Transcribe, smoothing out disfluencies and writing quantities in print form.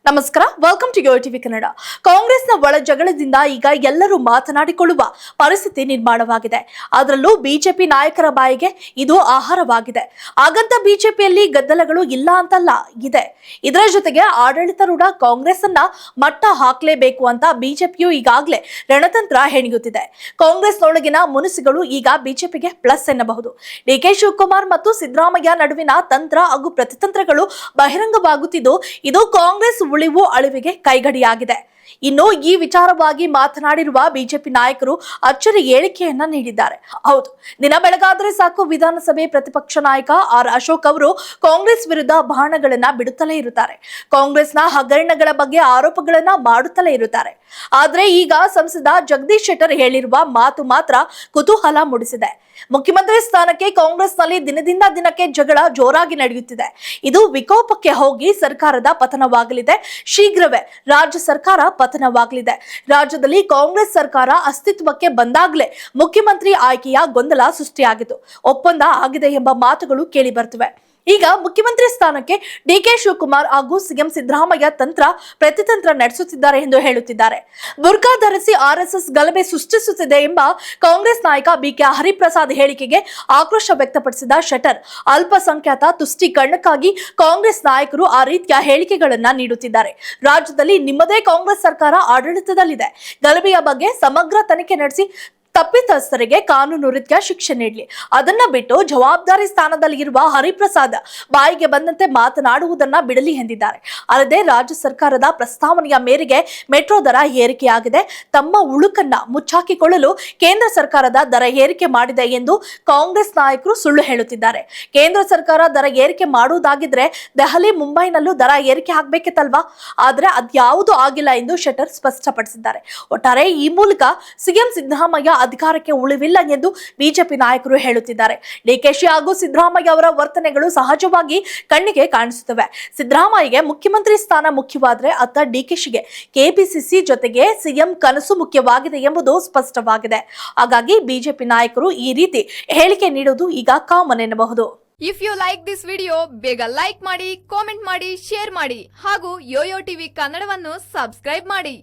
ನಮಸ್ಕಾರ, welcome to yoyo TV Kannada. ಕಾಂಗ್ರೆಸ್ನ ಒಳ ಜಗಳದಿಂದ ಈಗ ಎಲ್ಲರೂ ಮಾತನಾಡಿಕೊಳ್ಳುವ ಪರಿಸ್ಥಿತಿ ನಿರ್ಮಾಣವಾಗಿದೆ. ಅದರಲ್ಲೂ ಬಿಜೆಪಿ ನಾಯಕರ ಬಾಯಿಗೆ ಇದು ಆಹಾರವಾಗಿದೆ. ಹಾಗಂತ ಬಿಜೆಪಿಯಲ್ಲಿ ಗದ್ದಲಗಳು ಇಲ್ಲ ಅಂತಲ್ಲ, ಇದೆ. ಇದರ ಜೊತೆಗೆ ಆಡಳಿತಾರೂಢ ಕಾಂಗ್ರೆಸ್ ಅನ್ನ ಮಟ್ಟ ಹಾಕಲೇಬೇಕು ಅಂತ ಬಿಜೆಪಿಯು ಈಗಾಗಲೇ ರಣತಂತ್ರ ಹೆಣೆಯುತ್ತಿದೆ. ಕಾಂಗ್ರೆಸ್ನೊಳಗಿನ ಮುನಿಸುಗಳು ಈಗ ಬಿಜೆಪಿಗೆ ಪ್ಲಸ್ ಎನ್ನಬಹುದು. ಡಿಕೆ ಶಿವಕುಮಾರ್ ಮತ್ತು ಸಿದ್ದರಾಮಯ್ಯ ನಡುವಿನ ತಂತ್ರ ಹಾಗೂ ಪ್ರತಿತಂತ್ರಗಳು ಬಹಿರಂಗವಾಗುತ್ತಿದ್ದು, ಇದು ಕಾಂಗ್ರೆಸ್ ಉಳಿವು ಅಳಿವಿಗೆ ಕೈಗಡಿಯಾಗಿದೆ. ಇನ್ನು ಈ ವಿಚಾರವಾಗಿ ಮಾತನಾಡಿರುವ ಬಿಜೆಪಿ ನಾಯಕರು ಅಚ್ಚರಿ ಹೇಳಿಕೆಯನ್ನ ನೀಡಿದ್ದಾರೆ. ಹೌದು, ದಿನ ಬೆಳಗಾದ್ರೆ ಸಾಕು ವಿಧಾನಸಭೆ ಪ್ರತಿಪಕ್ಷ ನಾಯಕ ಆರ್ ಅಶೋಕ್ ಅವರು ಕಾಂಗ್ರೆಸ್ ವಿರುದ್ಧ ಬಾಣಗಳನ್ನ ಬಿಡುತ್ತಲೇ ಇರುತ್ತಾರೆ. ಕಾಂಗ್ರೆಸ್ನ ಹಗರಣಗಳ ಬಗ್ಗೆ ಆರೋಪಗಳನ್ನ ಮಾಡುತ್ತಲೇ ಇರುತ್ತಾರೆ. ಆದ್ರೆ ಈಗ ಸಂಸದ ಜಗದೀಶ್ ಶೆಟ್ಟರ್ ಹೇಳಿರುವ ಮಾತು ಮಾತ್ರ ಕುತೂಹಲ ಮೂಡಿಸಿದೆ. ಮುಖ್ಯಮಂತ್ರಿ ಸ್ಥಾನಕ್ಕೆ ಕಾಂಗ್ರೆಸ್ನಲ್ಲಿ ದಿನದಿಂದ ದಿನಕ್ಕೆ ಜಗಳ ಜೋರಾಗಿ ನಡೆಯುತ್ತಿದೆ. ಇದು ವಿಕೋಪಕ್ಕೆ ಹೋಗಿ ಸರ್ಕಾರದ ಪತನವಾಗಲಿದೆ. ಶೀಘ್ರವೇ ರಾಜ್ಯ ಸರ್ಕಾರ ಪತನವಾಗಲಿದೆ. ರಾಜ್ಯದಲ್ಲಿ ಕಾಂಗ್ರೆಸ್ ಸರ್ಕಾರ ಅಸ್ತಿತ್ವಕ್ಕೆ ಬಂದಾಗಲೇ ಮುಖ್ಯಮಂತ್ರಿ ಆಯ್ಕೆಯ ಗೊಂದಲ ಸೃಷ್ಟಿಯಾಗಿತ್ತು. ಒಪ್ಪಂದ ಆಗಿದೆ ಎಂಬ ಮಾತುಗಳು ಕೇಳಿ ಬರ್ತವೆ. ಈಗ ಮುಖ್ಯಮಂತ್ರಿ ಸ್ಥಾನಕ್ಕೆ ಡಿಕೆ ಶಿವಕುಮಾರ್ ಹಾಗೂ ಸಿಎಂ ಸಿದ್ದರಾಮಯ್ಯ ತಂತ್ರ ಪ್ರತಿತಂತ್ರ ನಡೆಸುತ್ತಿದ್ದಾರೆ ಎಂದು ಹೇಳುತ್ತಿದ್ದಾರೆ. ಬುರ್ಕಾ ಧರಿಸಿ ಆರ್ಎಸ್ಎಸ್ ಗಲಭೆ ಸೃಷ್ಟಿಸುತ್ತಿದೆ ಎಂಬ ಕಾಂಗ್ರೆಸ್ ನಾಯಕ ಬಿಕೆ ಹರಿಪ್ರಸಾದ್ ಹೇಳಿಕೆಗೆ ಆಕ್ರೋಶ ವ್ಯಕ್ತಪಡಿಸಿದ ಶೆಟ್ಟರ್, ಅಲ್ಪಸಂಖ್ಯಾತ ತುಷ್ಟೀಕರಣಕ್ಕಾಗಿ ಕಾಂಗ್ರೆಸ್ ನಾಯಕರು ಆ ರೀತಿಯ ಹೇಳಿಕೆಗಳನ್ನ ನೀಡುತ್ತಿದ್ದಾರೆ. ರಾಜ್ಯದಲ್ಲಿ ನಿಮ್ಮದೇ ಕಾಂಗ್ರೆಸ್ ಸರ್ಕಾರ ಆಡಳಿತದಲ್ಲಿದೆ. ಗಲಭೆಯ ಬಗ್ಗೆ ಸಮಗ್ರ ತನಿಖೆ ನಡೆಸಿ ತಪ್ಪಿತಸ್ಥರಿಗೆ ಕಾನೂನು ರೀತಿಯ ಶಿಕ್ಷೆ ನೀಡಲಿ. ಅದನ್ನ ಬಿಟ್ಟು ಜವಾಬ್ದಾರಿ ಸ್ಥಾನದಲ್ಲಿ ಇರುವ ಹರಿಪ್ರಸಾದ್ ಬಾಯಿಗೆ ಬಂದಂತೆ ಮಾತನಾಡುವುದನ್ನ ಬಿಡಲಿ ಎಂದಿದ್ದಾರೆ. ಅಲ್ಲದೆ ರಾಜ್ಯ ಸರ್ಕಾರದ ಪ್ರಸ್ತಾವನೆಯ ಮೇರೆಗೆ ಮೆಟ್ರೋ ದರ ಏರಿಕೆಯಾಗಿದೆ. ತಮ್ಮ ಉಳುಕನ್ನ ಮುಚ್ಚಾಕಿಕೊಳ್ಳಲು ಕೇಂದ್ರ ಸರ್ಕಾರದ ದರ ಏರಿಕೆ ಮಾಡಿದೆ ಎಂದು ಕಾಂಗ್ರೆಸ್ ನಾಯಕರು ಸುಳ್ಳು ಹೇಳುತ್ತಿದ್ದಾರೆ. ಕೇಂದ್ರ ಸರ್ಕಾರ ದರ ಏರಿಕೆ ಮಾಡುವುದಾಗಿದ್ರೆ ದೆಹಲಿ, ಮುಂಬೈನಲ್ಲೂ ದರ ಏರಿಕೆ ಆಗ್ಬೇಕಿತ್ತಲ್ವಾ? ಆದ್ರೆ ಅದ್ಯಾವುದೂ ಆಗಿಲ್ಲ ಎಂದು ಶೆಟ್ಟರ್ ಸ್ಪಷ್ಟಪಡಿಸಿದ್ದಾರೆ. ಒಟ್ಟಾರೆ ಈ ಮೂಲಕ ಸಿಎಂ ಸಿದ್ದರಾಮಯ್ಯ ಅಧಿಕಾರಕ್ಕೆ ಉಳಿವಿಲ್ಲ ಎಂದು ಬಿಜೆಪಿ ನಾಯಕರು ಹೇಳುತ್ತಿದ್ದಾರೆ. ಡಿಕೆಶಿ ಹಾಗೂ ಸಿದ್ದರಾಮಯ್ಯ ಅವರ ವರ್ತನೆಗಳು ಸಹಜವಾಗಿ ಕಣ್ಣಿಗೆ ಕಾಣಿಸುತ್ತವೆ. ಸಿದ್ದರಾಮಯ್ಯಗೆ ಮುಖ್ಯಮಂತ್ರಿ ಸ್ಥಾನ ಮುಖ್ಯವಾದ್ರೆ ಅತ್ತ ಡಿಕೆಶಿಗೆ ಕೆಪಿಸಿಸಿ ಜೊತೆಗೆ ಸಿಎಂ ಕನಸು ಮುಖ್ಯವಾಗಿದೆ ಎಂಬುದು ಸ್ಪಷ್ಟವಾಗಿದೆ. ಹಾಗಾಗಿ ಬಿಜೆಪಿ ನಾಯಕರು ಈ ರೀತಿ ಹೇಳಿಕೆ ನೀಡುವುದು ಈಗ ಕಾಮನ್ ಎನ್ನಬಹುದು. If you like this video, ಬೇಗ ಲೈಕ್ ಮಾಡಿ, ಕಾಮೆಂಟ್ ಮಾಡಿ, ಶೇರ್ ಮಾಡಿ ಹಾಗೂ ಯೋಯೋ ಟಿವಿ ಕನ್ನಡವನ್ನು ಸಬ್ಸ್ಕ್ರೈಬ್ ಮಾಡಿ.